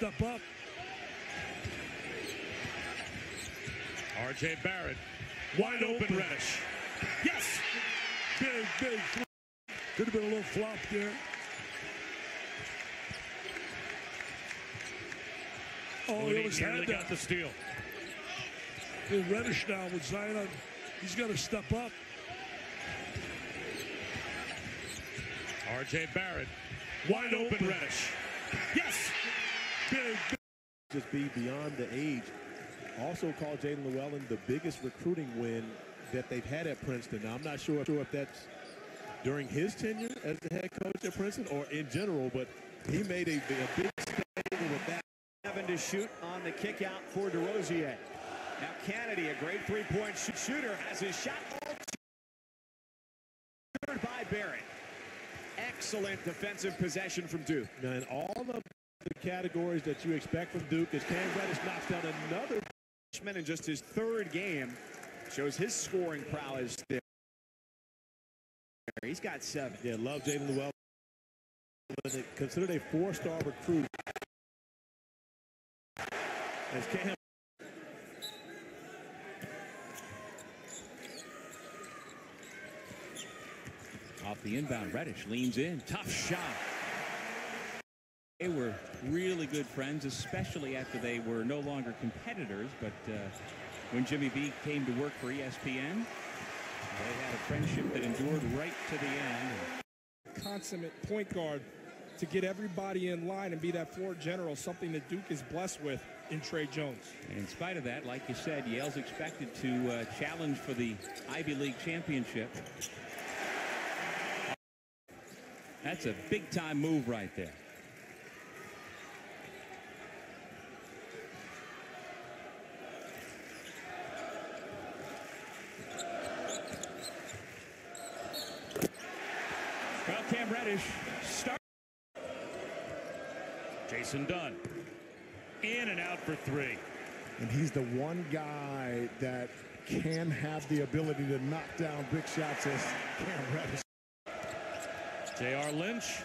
step up. R.J. Barrett, wide open Reddish. Yes! Big. Could have been a little flop there. Oh, he almost nearly had that. got the steal. Well, Reddish now with Zion, he's got to step up. R.J. Barrett, wide open Reddish. Yes! Big. Just be beyond the age. Also called Jalen Llewellyn the biggest recruiting win that they've had at Princeton. Now, I'm not sure if that's during his tenure as the head coach at Princeton or in general, but he made a big statement with that. 7 to shoot on the kick out for DeRozier. Now Kennedy, a great three-point shooter, has his shot altered by Barrett. Excellent defensive possession from Duke. Now, in all of the categories that you expect from Duke, as Cam Reddish knocks down another in just his 3rd game, shows his scoring prowess there. He's got 7. Yeah, love Jalen Llewellyn. Considered a 4-star recruit. As Cam off the inbound, Reddish leans in. Tough shot. They were really good friends, especially after they were no longer competitors. But when Jimmy B came to work for ESPN, they had a friendship that endured right to the end. Consummate point guard to get everybody in line and be that floor general, something that Duke is blessed with in Trey Jones. And in spite of that, like you said, Yale's expected to challenge for the Ivy League championship. That's a big-time move right there. Well, Cam Reddish start. Jason Dunn, in and out for 3. And he's the one guy that can have the ability to knock down big shots as Cam Reddish. J.R. Lynch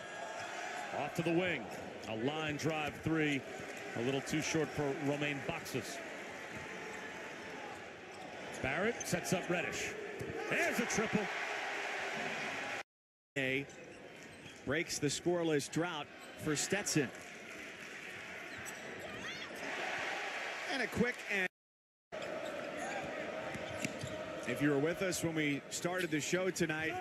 off to the wing. A line drive 3. A little too short for Romain Boxes. Barrett sets up Reddish. There's a triple. Breaks the scoreless drought for Stetson. And a quick and if you were with us when we started the show tonight,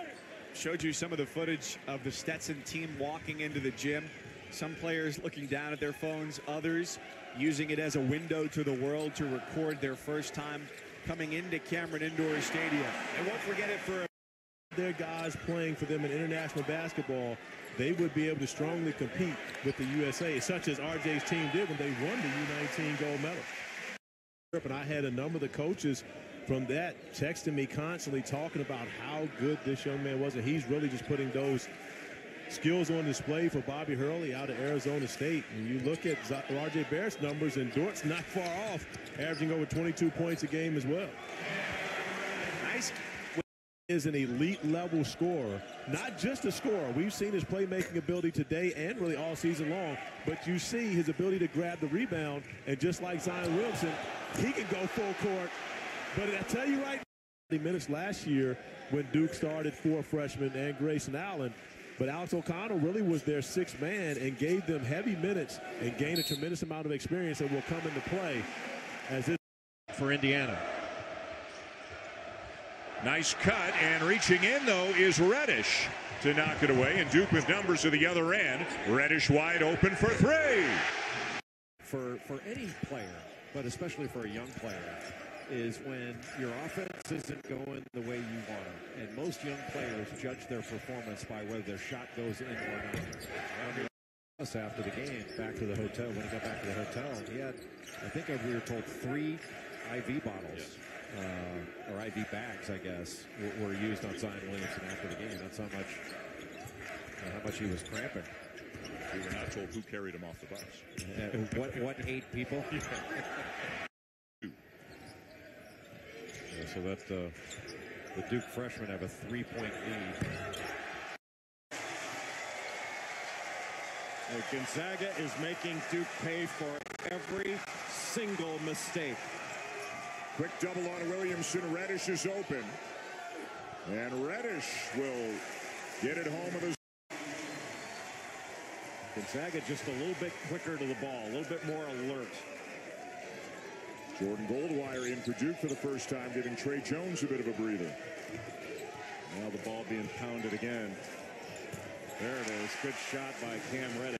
showed you some of the footage of the Stetson team walking into the gym. Some players looking down at their phones, others using it as a window to the world to record their first time coming into Cameron Indoor Stadium. And won't forget it for their guys playing for them in international basketball, they would be able to strongly compete with the USA, such as RJ's team did when they won the U19 gold medal. And I had a number of the coaches from that texting me constantly talking about how good this young man was, and he's really just putting those skills on display for Bobby Hurley out of Arizona State. And you look at R.J. Barrett's numbers, and Dort's not far off, averaging over 22 points a game as well. Nice. Is an elite level scorer, not just a scorer. We've seen his playmaking ability today and really all season long, but you see his ability to grab the rebound, and just like Zion Williamson, he can go full court. But I tell you right now, minutes last year when Duke started 4 freshmen and Grayson Allen, but Alex O'Connell really was their 6th man and gave them heavy minutes and gained a tremendous amount of experience that will come into play as it for Indiana. Nice cut, and reaching in, though, is Reddish to knock it away, and Duke with numbers to the other end. Reddish wide open for 3. For any player, but especially for a young player, is when your offense isn't going the way you want it. And most young players judge their performance by whether their shot goes in or not. Us after the game, back to the hotel, when he got back to the hotel, he had, I think we were told, 3 IV bottles. Or IV bags, I guess, were used on Zion Williamson after the game. That's how much he was cramping. We were not told who carried him off the bus. What 8 people? Yeah, so that the Duke freshmen have a 3-point lead. Gonzaga is making Duke pay for every single mistake. Quick double on Williamson. Reddish is open. And Reddish will get it home with his. Gonzaga just a little bit quicker to the ball, a little bit more alert. Jordan Goldwire in for Duke for the first time, giving Trey Jones a bit of a breather. Now the ball being pounded again. There it is. Good shot by Cam Reddish.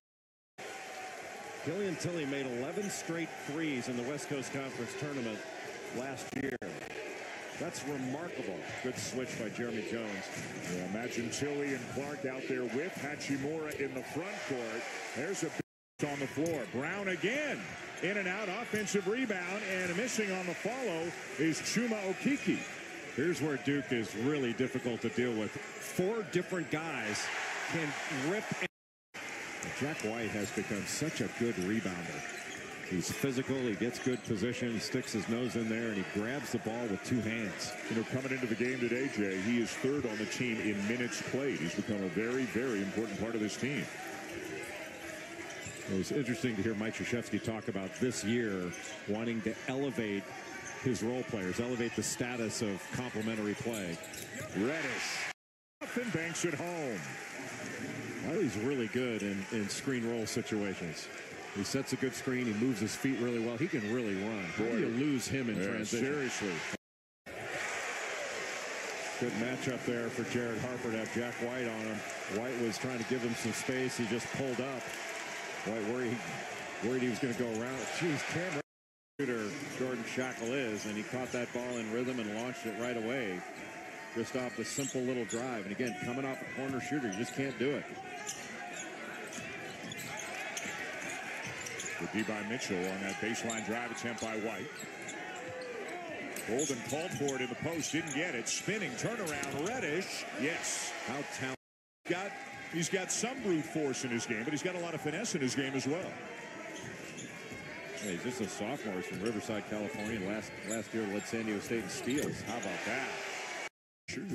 Killian Tilly made 11 straight threes in the West Coast Conference tournament last year. That's remarkable. Good switch by Jeremy Jones. Yeah, imagine Tilly and Clark out there with Hachimura in the front court. There's a big on the floor. Brown again. In and out, offensive rebound, and missing on the follow is Chuma Okeke. Here's where Duke is really difficult to deal with. 4 different guys can rip. Jack White has become such a good rebounder. He's physical, he gets good position, he sticks his nose in there, and he grabs the ball with 2 hands. You know, coming into the game today, Jay, he is 3rd on the team in minutes played. He's become a very, very important part of this team. It was interesting to hear Mike Krzyzewski talk about this year wanting to elevate his role players, elevate the status of complementary play. Reddish. And banks it home. Well, he's really good in screen roll situations. He sets a good screen. He moves his feet really well. He can really run. How do you lose him in transition? Seriously. Good matchup there for Jared Harper to have Jack White on him. White was trying to give him some space. He just pulled up. White worried he was going to go around. Jeez, camera shooter Jordan Shackle is, and he caught that ball in rhythm and launched it right away. Just off the simple little drive. And again, coming off a corner shooter, you just can't do it. Good D by Mitchell on that baseline drive attempt by White. Golden called for it in the post, didn't get it. Spinning turnaround, Reddish. Yes. How talented. He's got some brute force in his game, but he's got a lot of finesse in his game as well. Yeah, he's just a sophomore. He's from Riverside, California. Last year led San Diego State in steals. How about that? Who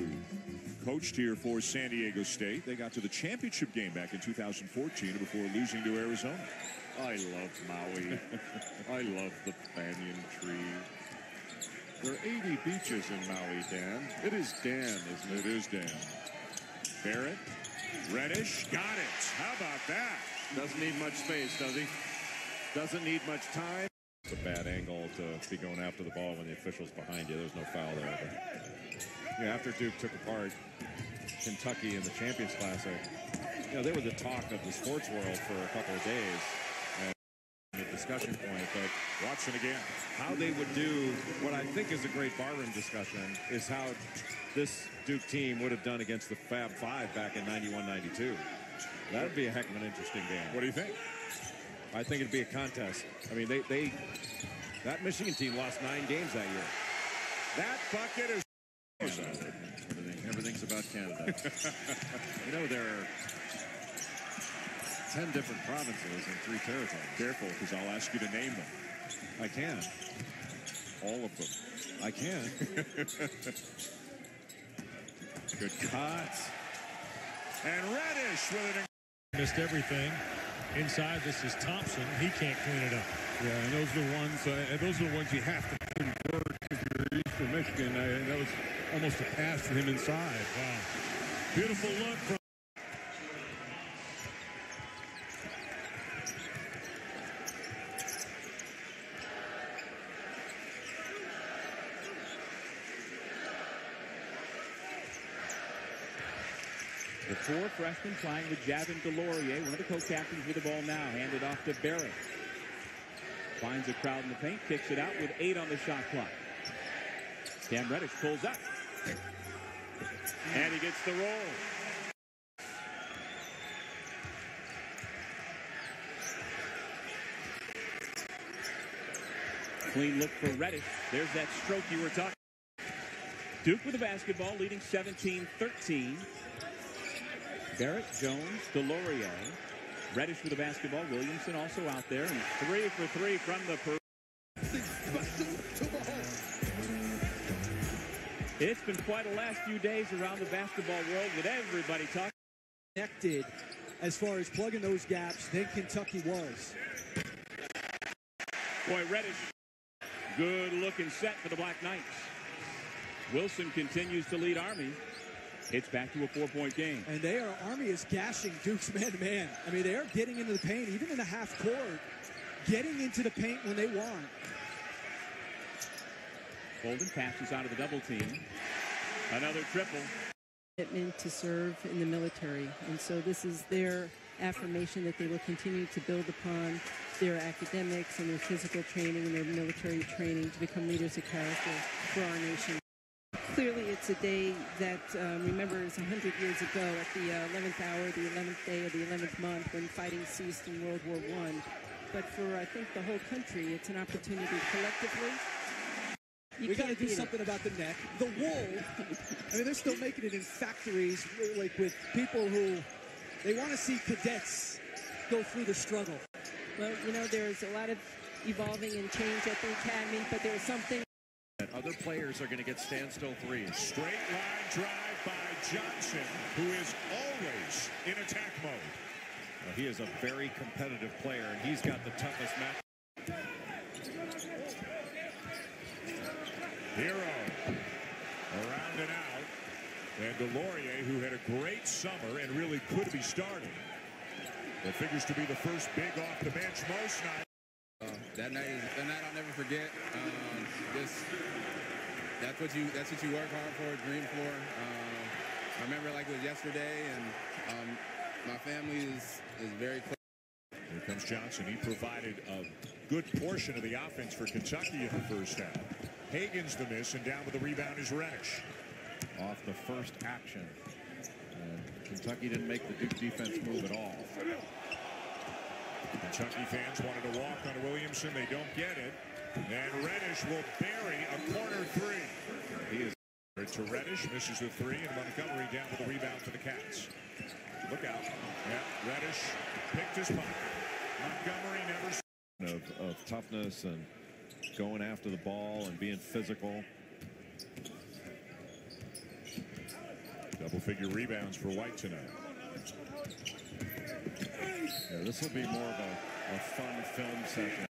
coached here for San Diego State. They got to the championship game back in 2014 before losing to Arizona. I love Maui. I love the banyan tree. There are 80 beaches in Maui, Dan. It is Dan, isn't it? It is Dan. Barrett. Reddish. Got it. How about that? Doesn't need much space, does he? Doesn't need much time. It's a bad angle to be going after the ball when the official's behind you. There's no foul there. But, after Duke took apart Kentucky in the Champions Classic, they were the talk of the sports world for a couple of days. And the discussion point, but Watson again. How they would do what I think is a great barroom discussion is how this Duke team would have done against the Fab Five back in 91-92. That would be a heck of an interesting game. What do you think? I think it'd be a contest. I mean, that Michigan team lost 9 games that year. That bucket is Everything's about Canada. There are 10 different provinces and 3 territories. Careful, because I'll ask you to name them. I can. All of them. I can. Good cut. And Reddish with an... Missed everything. Inside, this is Thompson. He can't clean it up. Yeah, and those are the ones you have to convert if you're Eastern Michigan. That was almost a pass to him inside. Wow. Beautiful look from the 4 freshmen flying with Javin Delorier, one of the co-captains with the ball now. Handed off to Barrett. Finds a crowd in the paint, kicks it out with 8 on the shot clock. Cam Reddish pulls up. And he gets the roll. Clean look for Reddish. There's that stroke you were talking about. Duke with the basketball, leading 17-13. Barrett, Jones, Delorier. Reddish with the basketball. Williamson also out there. And 3 for 3 from the Peru. It's been quite a last few days around the basketball world with everybody talking. Connected as far as plugging those gaps than Kentucky was. Boy, Reddish, good looking set for the Black Knights. Wilson continues to lead Army. It's back to a 4-point game. And Army is gashing Duke's man-to-man. I mean, they are getting into the paint, even in the half court, getting into the paint when they want. Bolden passes out of the double team. Another triple. Commitment to serve in the military. And so this is their affirmation that they will continue to build upon their academics and their physical training and their military training to become leaders of character for our nation. Clearly, it's a day that remembers 100 years ago at the 11th hour, the 11th day of the 11th month when fighting ceased in World War I. But for, I think, the whole country, it's an opportunity collectively. We got to do something about the neck. The wool, I mean, they're still making it in factories, like with people who, they want to see cadets go through the struggle. Well, you know, there's a lot of evolving and change at the academy, but there's something. Other players are going to get standstill threes. Straight line drive by Johnson, who is always in attack mode. Well, he is a very competitive player, and he's got the toughest match. Hero around and out. And Delorier, who had a great summer and really could be starting. That figures to be the first big off the bench most nights. That night I'll never forget. That's what you work hard for, dream for. I remember it like it was yesterday, and my family is very close. Here comes Johnson. He provided a good portion of the offense for Kentucky in the first half. Hagan's the miss, and down with the rebound is Reddish. Off the first action. And Kentucky didn't make the Duke defense move at all. Kentucky fans wanted to walk on Williamson. They don't get it. And Reddish will bury a corner three. He is to Reddish, misses the three, and Montgomery down with the rebound for the Cats. Look out. Yeah, Reddish picked his pocket. Montgomery never... Of toughness and going after the ball and being physical. Double-figure rebounds for White tonight. Yeah, this will be more of a fun film session.